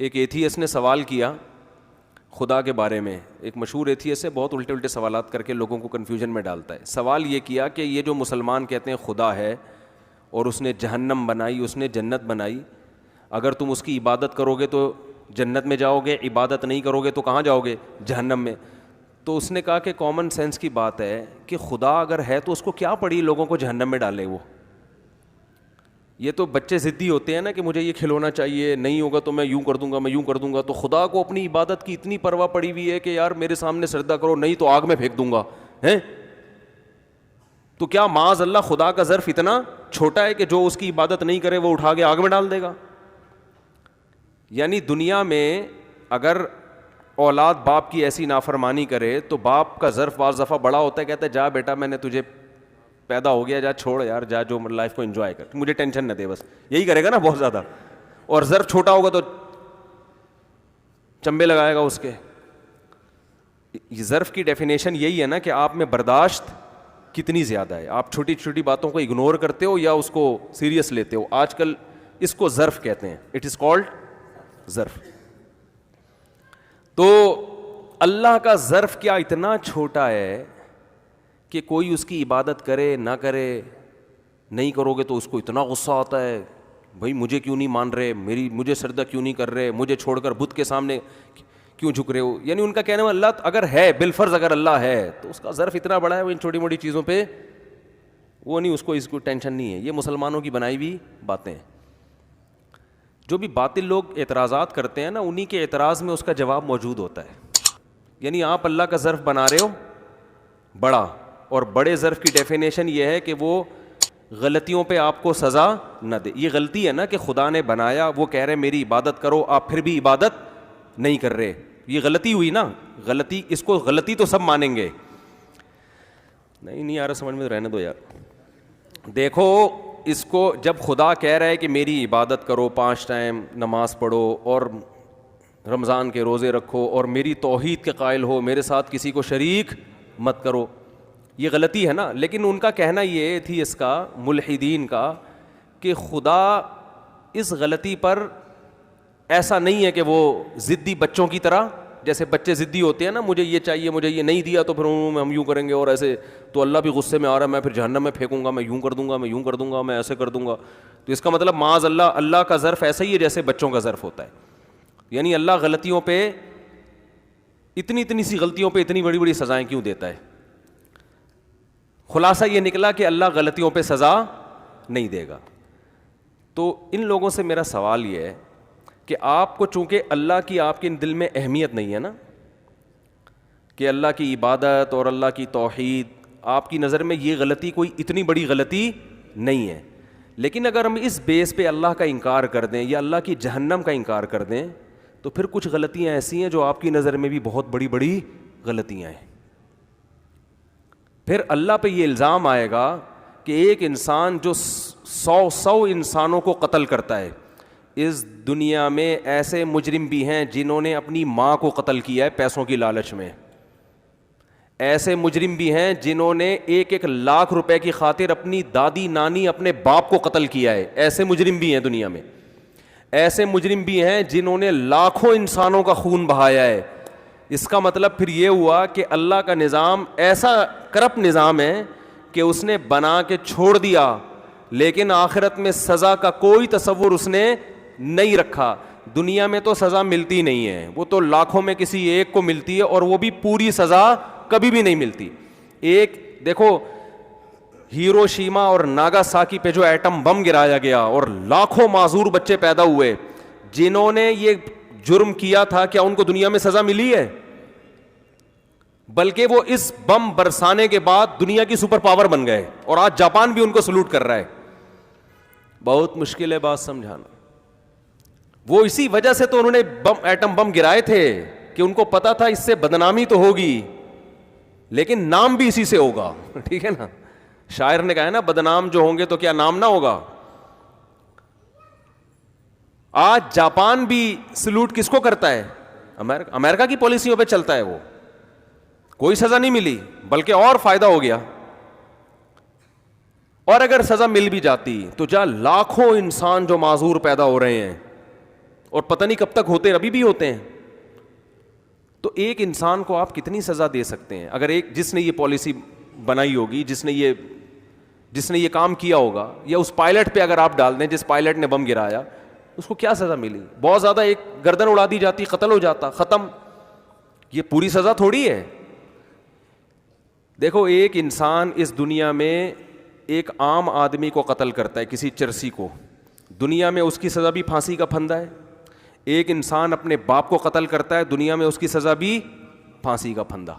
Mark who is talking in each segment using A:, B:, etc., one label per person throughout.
A: ایک ایتھیسٹ نے سوال کیا خدا کے بارے میں. ایک مشہور ایتھیسٹ ہے, بہت الٹے الٹے سوالات کر کے لوگوں کو کنفیوژن میں ڈالتا ہے. سوال یہ کیا کہ یہ جو مسلمان کہتے ہیں خدا ہے اور اس نے جہنم بنائی, اس نے جنت بنائی, اگر تم اس کی عبادت کرو گے تو جنت میں جاؤ گے, عبادت نہیں کرو گے تو کہاں جاؤ گے؟ جہنم میں. تو اس نے کہا کہ کامن سینس کی بات ہے کہ خدا اگر ہے تو اس کو کیا پڑی لوگوں کو جہنم میں ڈالے وہ. یہ تو بچے ضدی ہوتے ہیں نا کہ مجھے یہ کھلونا چاہیے, نہیں ہوگا تو میں یوں کر دوں گا, میں یوں کر دوں گا. تو خدا کو اپنی عبادت کی اتنی پرواہ پڑی ہوئی ہے کہ یار میرے سامنے سجدہ کرو, نہیں تو آگ میں پھینک دوں گا. ہیں تو کیا معاذ اللہ خدا کا ظرف اتنا چھوٹا ہے کہ جو اس کی عبادت نہیں کرے وہ اٹھا کے آگ میں ڈال دے گا؟ یعنی دنیا میں اگر اولاد باپ کی ایسی نافرمانی کرے تو باپ کا ظرف بعض دفعہ بڑا ہوتا ہے, کہتا ہے جا بیٹا میں نے تجھے پیدا ہو گیا, جا چھوڑ یار, جا جو لائف کو انجوائے کر, مجھے ٹینشن نہ دے, بس یہی کرے گا نا بہت زیادہ. اور ظرف چھوٹا ہوگا تو چمبے لگائے گا اس کے. ظرف کی ڈیفینیشن یہی ہے نا کہ آپ میں برداشت کتنی زیادہ ہے, آپ چھوٹی چھوٹی باتوں کو اگنور کرتے ہو یا اس کو سیریس لیتے ہو. آج کل اس کو ظرف کہتے ہیں, اٹ از کالڈ ظرف. تو اللہ کا ظرف کیا اتنا چھوٹا ہے کہ کوئی اس کی عبادت کرے نہ کرے, نہیں کرو گے تو اس کو اتنا غصہ آتا ہے, بھائی مجھے کیوں نہیں مان رہے, مجھے سجدہ کیوں نہیں کر رہے, مجھے چھوڑ کر بت کے سامنے کیوں جھک رہے ہو. یعنی ان کا کہنا ہے اللہ اگر ہے, بالفرض اگر اللہ ہے تو اس کا ظرف اتنا بڑا ہے, وہ ان چھوٹی موٹی چیزوں پہ وہ نہیں, اس کو ٹینشن نہیں ہے. یہ مسلمانوں کی بنائی ہوئی باتیں ہیں. جو بھی باطل لوگ اعتراضات کرتے ہیں نا, انہی کے اعتراض میں اس کا جواب موجود ہوتا ہے. یعنی آپ اللہ کا ظرف بنا رہے ہو بڑا, اور بڑے ظرف کی ڈیفینیشن یہ ہے کہ وہ غلطیوں پہ آپ کو سزا نہ دے. یہ غلطی ہے نا کہ خدا نے بنایا, وہ کہہ رہے میری عبادت کرو, آپ پھر بھی عبادت نہیں کر رہے, یہ غلطی ہوئی نا. غلطی, اس کو غلطی تو سب مانیں گے. نہیں آ رہا سمجھ میں, رہنے دو یار. دیکھو اس کو جب خدا کہہ رہا ہے کہ میری عبادت کرو, 5 ٹائم نماز پڑھو اور رمضان کے روزے رکھو اور میری توحید کے قائل ہو, میرے ساتھ کسی کو شریک مت کرو, یہ غلطی ہے نا. لیکن ان کا کہنا یہ تھی, اس کا ملحدین کا, کہ خدا اس غلطی پر ایسا نہیں ہے کہ وہ ضدی بچوں کی طرح, جیسے بچے ضدی ہوتے ہیں نا, مجھے یہ چاہیے, مجھے یہ نہیں دیا تو پھر ہم یوں کریں گے, اور ایسے تو اللہ بھی غصے میں آ رہا ہے, میں پھر جہنم میں پھینکوں گا, میں یوں کر دوں گا, میں یوں کر دوں گا, میں ایسے کر دوں گا. تو اس کا مطلب معاذ اللہ کا ظرف ایسا ہی ہے جیسے بچوں کا ظرف ہوتا ہے. یعنی اللہ غلطیوں پہ اتنی سی غلطیوں پہ اتنی بڑی بڑی سزائیں کیوں دیتا ہے؟ خلاصہ یہ نکلا کہ اللہ غلطیوں پہ سزا نہیں دے گا. تو ان لوگوں سے میرا سوال یہ ہے کہ آپ کو چونکہ اللہ کی آپ کے دل میں اہمیت نہیں ہے نا, کہ اللہ کی عبادت اور اللہ کی توحید, آپ کی نظر میں یہ غلطی کوئی اتنی بڑی غلطی نہیں ہے. لیکن اگر ہم اس بیس پہ اللہ کا انکار کر دیں یا اللہ کی جہنم کا انکار کر دیں تو پھر کچھ غلطیاں ایسی ہیں جو آپ کی نظر میں بھی بہت بڑی بڑی غلطیاں ہیں. پھر اللہ پہ یہ الزام آئے گا کہ ایک انسان جو 100 انسانوں کو قتل کرتا ہے, اس دنیا میں ایسے مجرم بھی ہیں جنہوں نے اپنی ماں کو قتل کیا ہے پیسوں کی لالچ میں, ایسے مجرم بھی ہیں جنہوں نے 1 لاکھ روپے کی خاطر اپنی دادی نانی اپنے باپ کو قتل کیا ہے, ایسے مجرم بھی ہیں دنیا میں. ایسے مجرم بھی ہیں جنہوں نے لاکھوں انسانوں کا خون بہایا ہے. اس کا مطلب پھر یہ ہوا کہ اللہ کا نظام ایسا کرپٹ نظام ہے کہ اس نے بنا کے چھوڑ دیا, لیکن آخرت میں سزا کا کوئی تصور اس نے نہیں رکھا. دنیا میں تو سزا ملتی نہیں ہے, وہ تو لاکھوں میں کسی ایک کو ملتی ہے, اور وہ بھی پوری سزا کبھی بھی نہیں ملتی. ایک دیکھو ہیروشیما اور ناگاساکی پہ جو ایٹم بم گرایا گیا اور لاکھوں معذور بچے پیدا ہوئے, جنہوں نے یہ جرم کیا تھا, کیا ان کو دنیا میں سزا ملی ہے؟ بلکہ وہ اس بم برسانے کے بعد دنیا کی سپر پاور بن گئے, اور آج جاپان بھی ان کو سلوٹ کر رہا ہے. بہت مشکل ہے بات سمجھانا. وہ اسی وجہ سے تو انہوں نے ایٹم بم گرائے تھے کہ ان کو پتا تھا اس سے بدنامی تو ہوگی لیکن نام بھی اسی سے ہوگا. ٹھیک ہے نا, شاعر نے کہا ہے نا, بدنام جو ہوں گے تو کیا نام نہ ہوگا. آج جاپان بھی سلوٹ کس کو کرتا ہے؟ امریکہ کی پالیسیوں پہ چلتا ہے. وہ کوئی سزا نہیں ملی بلکہ اور فائدہ ہو گیا. اور اگر سزا مل بھی جاتی تو جہاں لاکھوں انسان جو معذور پیدا ہو رہے ہیں, اور پتہ نہیں کب تک ہوتے، ابھی بھی ہوتے ہیں. تو ایک انسان کو آپ کتنی سزا دے سکتے ہیں؟ اگر ایک جس نے یہ پالیسی بنائی ہوگی، جس نے یہ کام کیا ہوگا، یا اس پائلٹ پہ اگر آپ ڈال دیں جس پائلٹ نے بم گرایا، اس کو کیا سزا ملی؟ بہت زیادہ ایک گردن اڑا دی جاتی، قتل ہو جاتا، ختم. یہ پوری سزا تھوڑی ہے. دیکھو ایک انسان اس دنیا میں ایک عام آدمی کو قتل کرتا ہے، کسی چرسی کو، دنیا میں اس کی سزا بھی پھانسی کا پھندا ہے. ایک انسان اپنے باپ کو قتل کرتا ہے، دنیا میں اس کی سزا بھی پھانسی کا پھندا.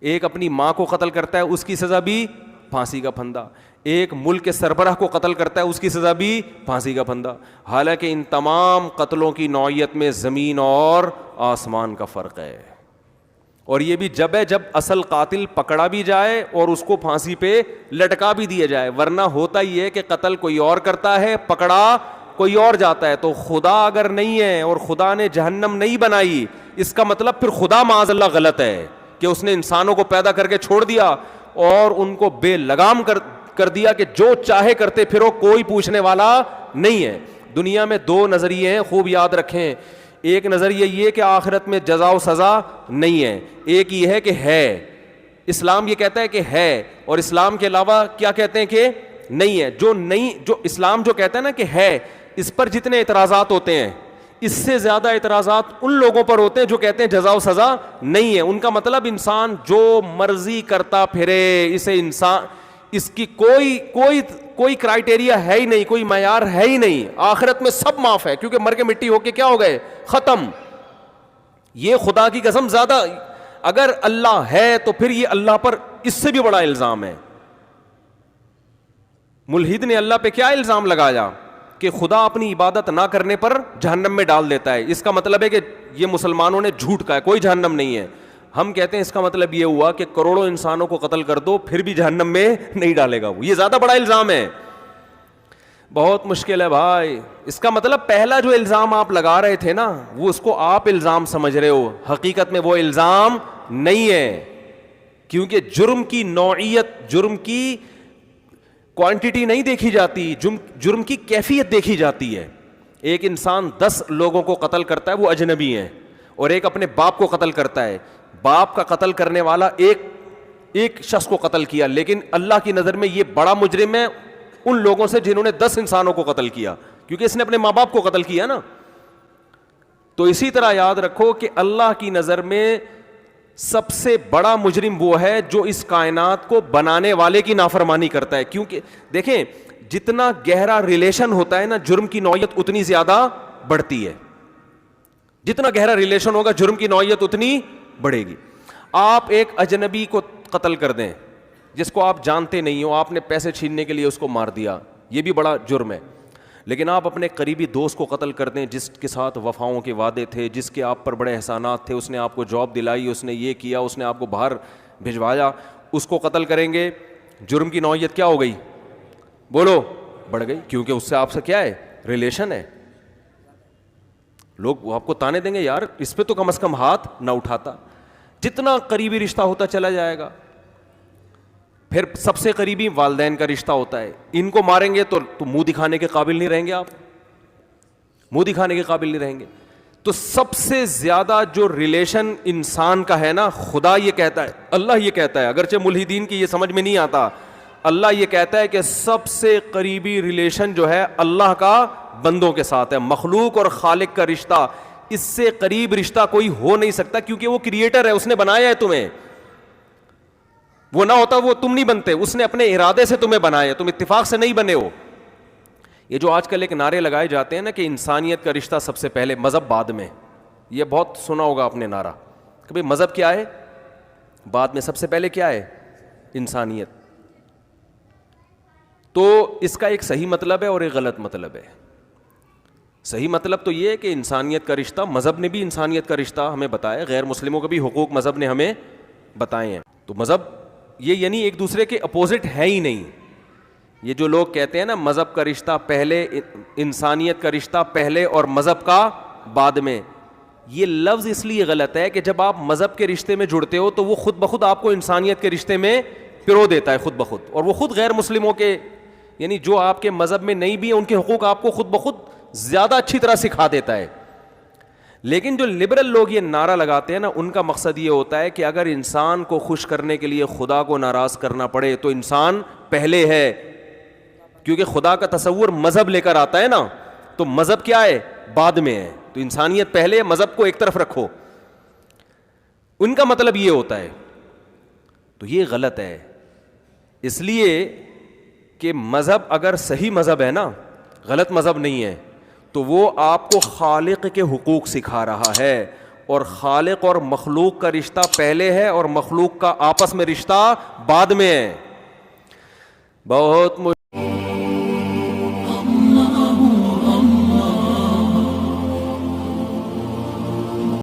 A: ایک اپنی ماں کو قتل کرتا ہے، اس کی سزا بھی پھانسی کا پھندا. ایک ملک کے سربراہ کو قتل کرتا ہے، اس کی سزا بھی پھانسی کا پھندا. حالانکہ ان تمام قتلوں کی نوعیت میں زمین اور آسمان کا فرق ہے. اور یہ بھی جب اصل قاتل پکڑا بھی جائے اور اس کو پھانسی پہ لٹکا بھی دیا جائے. ورنہ ہوتا ہی ہے کہ قتل کوئی اور کرتا ہے، پکڑا کوئی اور جاتا ہے. تو خدا اگر نہیں ہے اور خدا نے جہنم نہیں بنائی، اس کا مطلب پھر خدا معاذ اللہ غلط ہے کہ اس نے انسانوں کو پیدا کر کے چھوڑ دیا اور ان کو بے لگام کر دیا کہ جو چاہے کرتے پھرو، کوئی پوچھنے والا نہیں ہے. دنیا میں دو نظریے ہیں، خوب یاد رکھیں. ایک نظریہ یہ کہ آخرت میں جزا و سزا نہیں ہے، ایک یہ ہے کہ ہے. اسلام یہ کہتا ہے کہ ہے، اور اسلام کے علاوہ کیا کہتے ہیں کہ نہیں ہے. جو اسلام جو کہتا ہے نا کہ ہے، اس پر جتنے اعتراضات ہوتے ہیں، اس سے زیادہ اعتراضات ان لوگوں پر ہوتے ہیں جو کہتے ہیں جزا و سزا نہیں ہے. ان کا مطلب انسان جو مرضی کرتا پھرے، اس کی کوئی کرائٹیریا ہے ہی نہیں، کوئی معیار ہے ہی نہیں. آخرت میں سب معاف ہے، کیونکہ مر کے مٹی ہو کے کیا ہو گئے، ختم. یہ خدا کی قسم زیادہ، اگر اللہ ہے تو پھر یہ اللہ پر اس سے بھی بڑا الزام ہے. ملحد نے اللہ پہ کیا الزام لگایا کہ خدا اپنی عبادت نہ کرنے پر جہنم میں ڈال دیتا ہے. اس کا مطلب ہے کہ یہ مسلمانوں نے جھوٹ کہا ہے، کوئی جہنم نہیں ہے. ہم کہتے ہیں اس کا مطلب یہ ہوا کہ کروڑوں انسانوں کو قتل کر دو پھر بھی جہنم میں نہیں ڈالے گا وہ. یہ زیادہ بڑا الزام ہے. بہت مشکل ہے بھائی. اس کا مطلب پہلا جو الزام آپ لگا رہے تھے نا، وہ اس کو آپ الزام سمجھ رہے ہو، حقیقت میں وہ الزام نہیں ہے. کیونکہ جرم کی نوعیت، جرم کی کوانٹٹی نہیں دیکھی جاتی، جرم کی کیفیت دیکھی جاتی ہے. ایک انسان 10 لوگوں کو قتل کرتا ہے، وہ اجنبی ہیں، اور ایک اپنے باپ کو قتل کرتا ہے. باپ کا قتل کرنے والا ایک شخص کو قتل کیا، لیکن اللہ کی نظر میں یہ بڑا مجرم ہے ان لوگوں سے جنہوں نے 10 انسانوں کو قتل کیا، کیونکہ اس نے اپنے ماں باپ کو قتل کیا نا. تو اسی طرح یاد رکھو کہ اللہ کی نظر میں سب سے بڑا مجرم وہ ہے جو اس کائنات کو بنانے والے کی نافرمانی کرتا ہے. کیونکہ دیکھیں جتنا گہرا ریلیشن ہوتا ہے نا، جرم کی نوعیت اتنی زیادہ بڑھتی ہے. جتنا گہرا ریلیشن ہوگا جرم کی نوعیت اتنی بڑھے گی. آپ ایک اجنبی کو قتل کر دیں جس کو آپ جانتے نہیں ہو، آپ نے پیسے چھیننے کے لیے اس کو مار دیا، یہ بھی بڑا جرم ہے. لیکن آپ اپنے قریبی دوست کو قتل کر دیں جس کے ساتھ وفاؤں کے وعدے تھے، جس کے آپ پر بڑے احسانات تھے، اس نے آپ کو جاب دلائی، اس نے یہ کیا، اس نے آپ کو باہر بھجوایا، اس کو قتل کریں گے، جرم کی نوعیت کیا ہو گئی؟ بولو، بڑھ گئی. کیونکہ اس سے آپ سے کیا ہے، ریلیشن ہے. لوگ آپ کو تانے دیں گے، یار اس پہ تو کم از کم ہاتھ نہ اٹھاتا. جتنا قریبی رشتہ ہوتا چلا جائے گا. پھر سب سے قریبی والدین کا رشتہ ہوتا ہے. ان کو ماریں گے تو منہ دکھانے کے قابل نہیں رہیں گے، آپ منہ دکھانے کے قابل نہیں رہیں گے. تو سب سے زیادہ جو ریلیشن انسان کا ہے نا، خدا یہ کہتا ہے، اللہ یہ کہتا ہے، اگرچہ ملحدین کی یہ سمجھ میں نہیں آتا، اللہ یہ کہتا ہے کہ سب سے قریبی ریلیشن جو ہے اللہ کا بندوں کے ساتھ ہے. مخلوق اور خالق کا رشتہ، اس سے قریب رشتہ کوئی ہو نہیں سکتا، کیونکہ وہ کریٹر ہے، اس نے بنایا ہے تمہیں. وہ نہ ہوتا وہ تم نہیں بنتے، اس نے اپنے ارادے سے تمہیں بنایا، تم اتفاق سے نہیں بنے ہو. یہ جو آج کل ایک نعرے لگائے جاتے ہیں نا کہ انسانیت کا رشتہ سب سے پہلے، مذہب بعد میں، یہ بہت سنا ہوگا آپ نے نعرہ کہ بھئی مذہب کیا ہے بعد میں، سب سے پہلے کیا ہے، انسانیت. تو اس کا ایک صحیح مطلب ہے اور ایک غلط مطلب ہے. صحیح مطلب تو یہ ہے کہ انسانیت کا رشتہ، مذہب نے بھی انسانیت کا رشتہ ہمیں بتایا، غیر مسلموں کے بھی حقوق مذہب نے ہمیں بتائے ہیں. تو مذہب یہ یعنی ایک دوسرے کے اپوزٹ ہے ہی نہیں. یہ جو لوگ کہتے ہیں نا مذہب کا رشتہ پہلے، انسانیت کا رشتہ پہلے اور مذہب کا بعد میں، یہ لفظ اس لیے غلط ہے کہ جب آپ مذہب کے رشتے میں جڑتے ہو تو وہ خود بخود آپ کو انسانیت کے رشتے میں پرو دیتا ہے خود بخود، اور وہ خود غیر مسلموں کے، یعنی جو آپ کے مذہب میں نہیں بھی ہیں، ان کے حقوق آپ کو خود بخود زیادہ اچھی طرح سکھا دیتا ہے. لیکن جو لبرل لوگ یہ نعرہ لگاتے ہیں نا, ان کا مقصد یہ ہوتا ہے کہ اگر انسان کو خوش کرنے کے لیے خدا کو ناراض کرنا پڑے تو انسان پہلے ہے, کیونکہ خدا کا تصور مذہب لے کر آتا ہے نا, تو مذہب کیا ہے, بعد میں ہے. تو انسانیت پہلے, مذہب کو ایک طرف رکھو, ان کا مطلب یہ ہوتا ہے. تو یہ غلط ہے, اس لیے کہ مذہب اگر صحیح مذہب ہے نا, غلط مذہب نہیں ہے, تو وہ آپ کو خالق کے حقوق سکھا رہا ہے, اور خالق اور مخلوق کا رشتہ پہلے ہے اور مخلوق کا آپس میں رشتہ بعد میں ہے. بہت